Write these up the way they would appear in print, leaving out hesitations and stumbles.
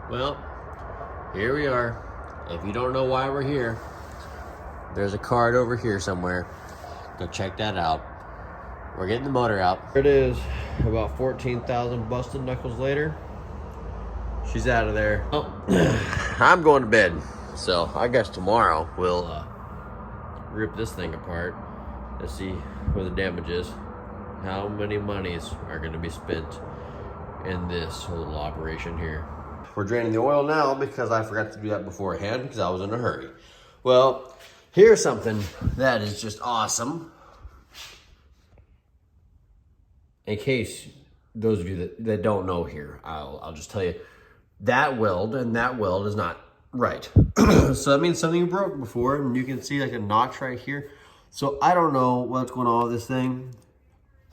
Well, here we are. If you don't know why we're here, there's a card over here somewhere. Go check that out. We're getting the motor out. There it is, about 14,000 busted knuckles later. She's out of there. Oh, I'm going to bed. So I guess tomorrow we'll rip this thing apart. Let's see where the damage is. How many monies are going to be spent in this little operation here. We're draining the oil now because I forgot to do that beforehand because I was in a hurry. Well, here's something that is just awesome. In case those of you that don't know here, I'll just tell you that weld and that weld is not right. So that means something broke before, and you can see like a notch right here. So I don't know what's going on with this thing,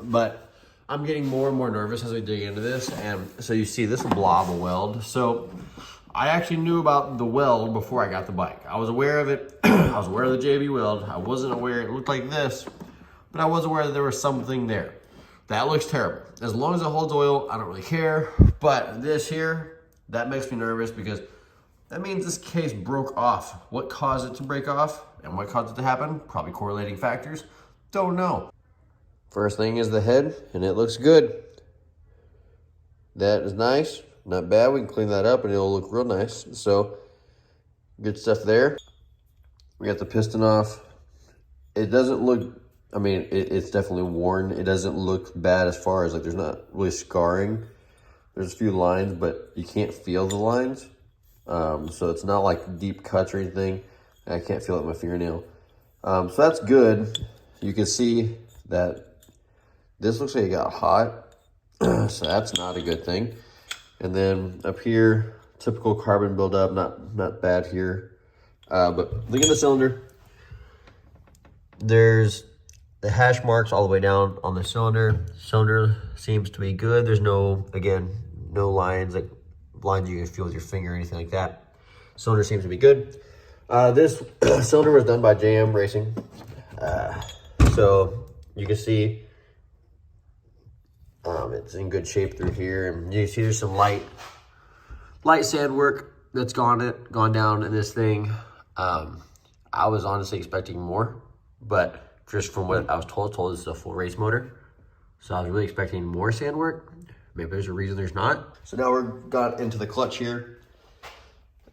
but I'm getting more and more nervous as we dig into this. And so you see this blob of weld. So I actually knew about the weld before I got the bike. I was aware of it. I was aware of the JB weld. I wasn't aware it looked like this, but I was aware that there was something there. That looks terrible. As long as it holds oil, I don't really care. But this here, that makes me nervous because that means this case broke off. What caused it to break off and what caused it to happen? Probably correlating factors. Don't know. First thing is the head, and it looks good. That is nice, not bad. We can clean that up and it'll look real nice. So, good stuff there. We got the piston off. It doesn't look, I mean, it's definitely worn. It doesn't look bad as far as like there's not really scarring. There's a few lines, but you can't feel the lines. So it's not like deep cuts or anything. I can't feel it with my fingernail. So that's good. You can see that this looks like it got hot, so that's not a good thing. And then up here, typical carbon buildup, not bad here. But look at the cylinder. There's the hash marks all the way down on the cylinder. Cylinder seems to be good. There's no, again, no lines, like lines you can feel with your finger or anything like that. Cylinder seems to be good. This cylinder was done by JM Racing. So you can see it's in good shape through here, and you see there's some light sand work that's gone down in this thing. I was honestly expecting more, but just from what I was told this is a full race motor, so I was really expecting more sand work. Maybe there's a reason there's not. So now we're got into the clutch here,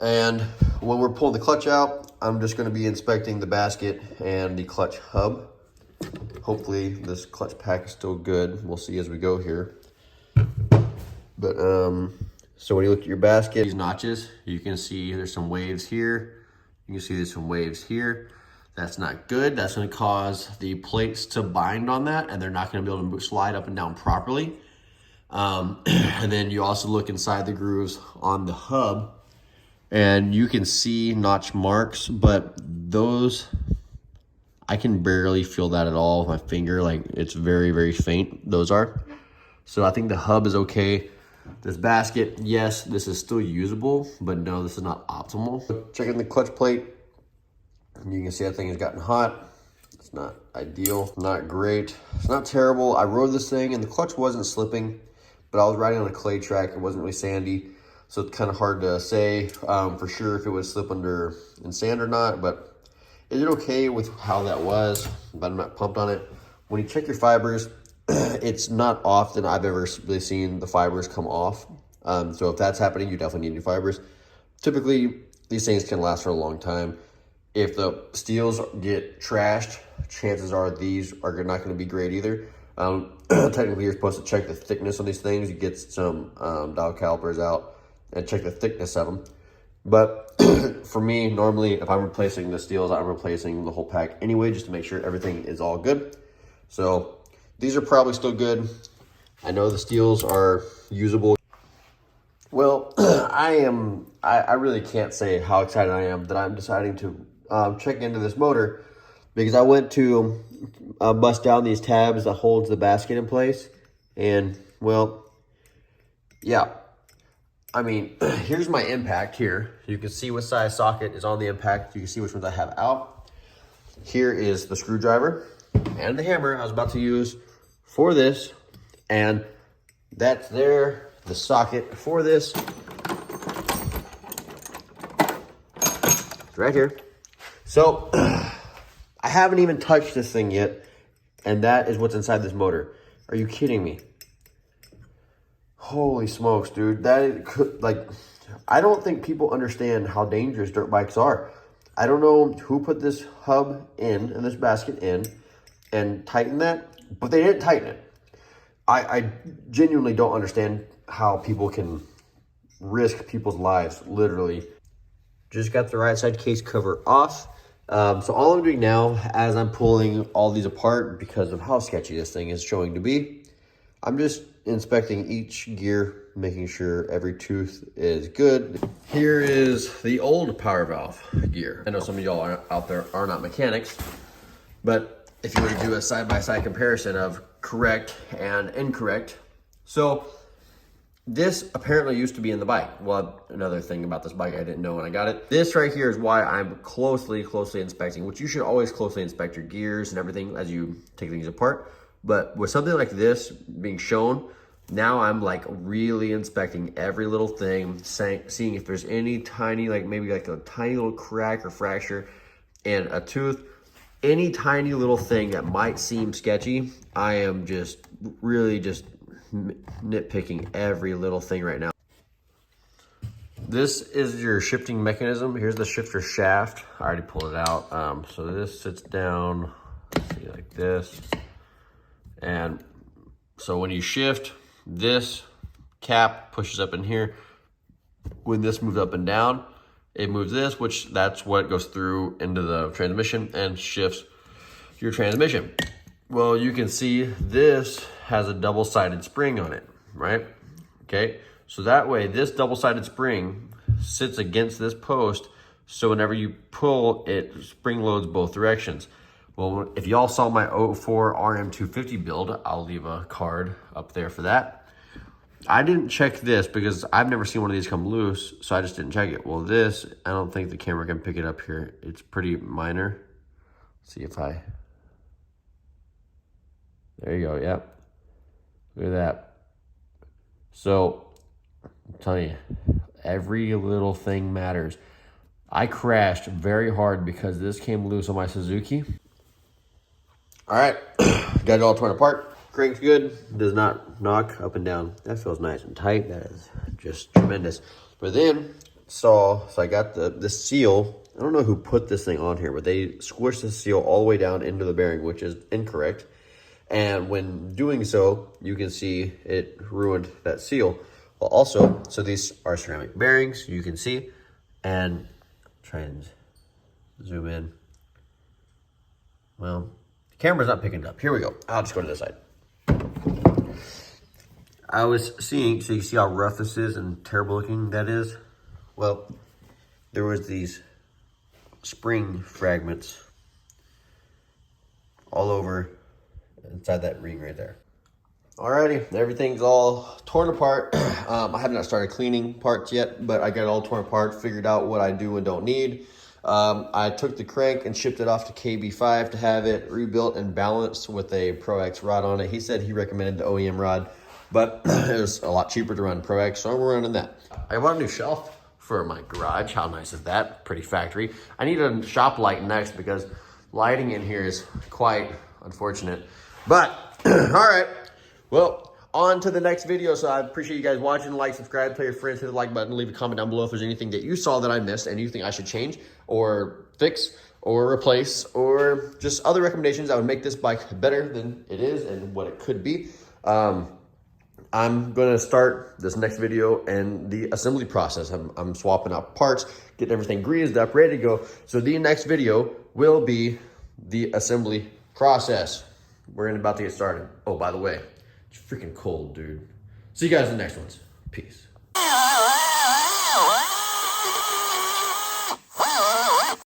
and when we're pulling the clutch out, I'm just going to be inspecting the basket and the clutch hub. Hopefully this clutch pack is still good. We'll see as we go here. But so when you look at your basket, these notches, you can see there's some waves here. You can see there's some waves here. That's not good. That's going to cause the plates to bind on that, and they're not going to be able to slide up and down properly. And then you also look inside the grooves on the hub, and you can see notch marks, but those, I can barely feel that at all with my finger. Like, it's very, very faint, those are. So I think the hub is okay. This basket, yes, this is still usable, but no, this is not optimal. Checking the clutch plate, you can see that thing has gotten hot. It's not ideal, not great. It's not terrible. I rode this thing and the clutch wasn't slipping, but I was riding on a clay track. It wasn't really sandy, so it's kind of hard to say for sure if it would slip under in sand or not, but it did okay with how that was, but I'm not pumped on it. When you check your fibers, it's not often I've ever really seen the fibers come off. So if that's happening, you definitely need new fibers. Typically, these things can last for a long time. If the steels get trashed, chances are these are not going to be great either. Technically, you're supposed to check the thickness on these things. You get some dial calipers out and check the thickness of them. But for me, normally, if I'm replacing the steels, I'm replacing the whole pack anyway, just to make sure everything is all good. So these are probably still good. I know the steels are usable. Well, I really can't say how excited I am that I'm deciding to check into this motor, because I went to bust down these tabs that holds the basket in place, and well, yeah. I mean, here's my impact here. You can see what size socket is on the impact. You can see which ones I have out. Here is the screwdriver and the hammer I was about to use for this, and that's there, the socket for this. right here. So I haven't even touched this thing yet, and that is what's inside this motor. Are you kidding me? Holy smokes, dude. That is, like, I don't think people understand how dangerous dirt bikes are. I don't know who put this hub in and this basket in and tightened that, but they didn't tighten it. I genuinely don't understand how people can risk people's lives, literally. Just got the right side case cover off. So all I'm doing now, as I'm pulling all these apart because of how sketchy this thing is showing to be, I'm just inspecting each gear, making sure every tooth is good. Here is the old power valve gear. I know some of y'all out there are not mechanics, but if you were to do a side-by-side comparison of correct and incorrect. So this apparently used to be in the bike. Well, another thing about this bike I didn't know when I got it. This right here is why I'm closely inspecting, which you should always closely inspect your gears and everything as you take things apart. But with something like this being shown, now I'm like really inspecting every little thing, seeing if there's any tiny, like maybe like a tiny little crack or fracture in a tooth, any tiny little thing that might seem sketchy. I am just really just nitpicking every little thing right now. This is your shifting mechanism. Here's the shifter shaft. I already pulled it out. So this sits down, see, like this. And so when you shift, this cap pushes up in here. When this moves up and down, it moves this, which that's what goes through into the transmission and shifts your transmission. Well, you can see this has a double-sided spring on it, right? Okay, so that way this double-sided spring sits against this post, so whenever you pull, it spring loads both directions. Well, if y'all saw my 04 RM250 build, I'll leave a card up there for that. I didn't check this because I've never seen one of these come loose, so I just didn't check it. Well, this, I don't think the camera can pick it up here. It's pretty minor. Let's see if I... There you go, yep. Look at that. So, I'm telling you, every little thing matters. I crashed very hard because this came loose on my Suzuki. All right, got it all torn apart. Crank's good, does not knock up and down. That feels nice and tight. That is just tremendous. But then, so I got this seal. I don't know who put this thing on here, but they squished the seal all the way down into the bearing, which is incorrect. And when doing so, you can see it ruined that seal. Well, also, so these are ceramic bearings, you can see, and try and zoom in. Well, the camera's not picking it up. Here we go. I'll just go to this side. I was seeing, so you can see how rough this is and terrible looking that is. Well, there was these spring fragments all over inside that ring right there. Alrighty, everything's all torn apart. I have not started cleaning parts yet, but I got it all torn apart, figured out what I do and don't need. I took the crank and shipped it off to KB5 to have it rebuilt and balanced with a Pro X rod on it. He said he recommended the OEM rod, but it was a lot cheaper to run Pro X, so we're running that. I bought a new shelf for my garage. How nice is that? Pretty factory. I need a shop light next because lighting in here is quite unfortunate. But, all right, well, on to the next video. So I appreciate you guys watching. Like, subscribe, tell your friends, hit the like button, leave a comment down below if there's anything that you saw that I missed and you think I should change or fix or replace or just other recommendations that would make this bike better than it is and what it could be. I'm going to start this next video and the assembly process. I'm swapping out parts, getting everything greased up, ready to go. So the next video will be the assembly process. We're about to get started. Oh, by the way, it's freaking cold, dude. See you guys in the next ones. Peace.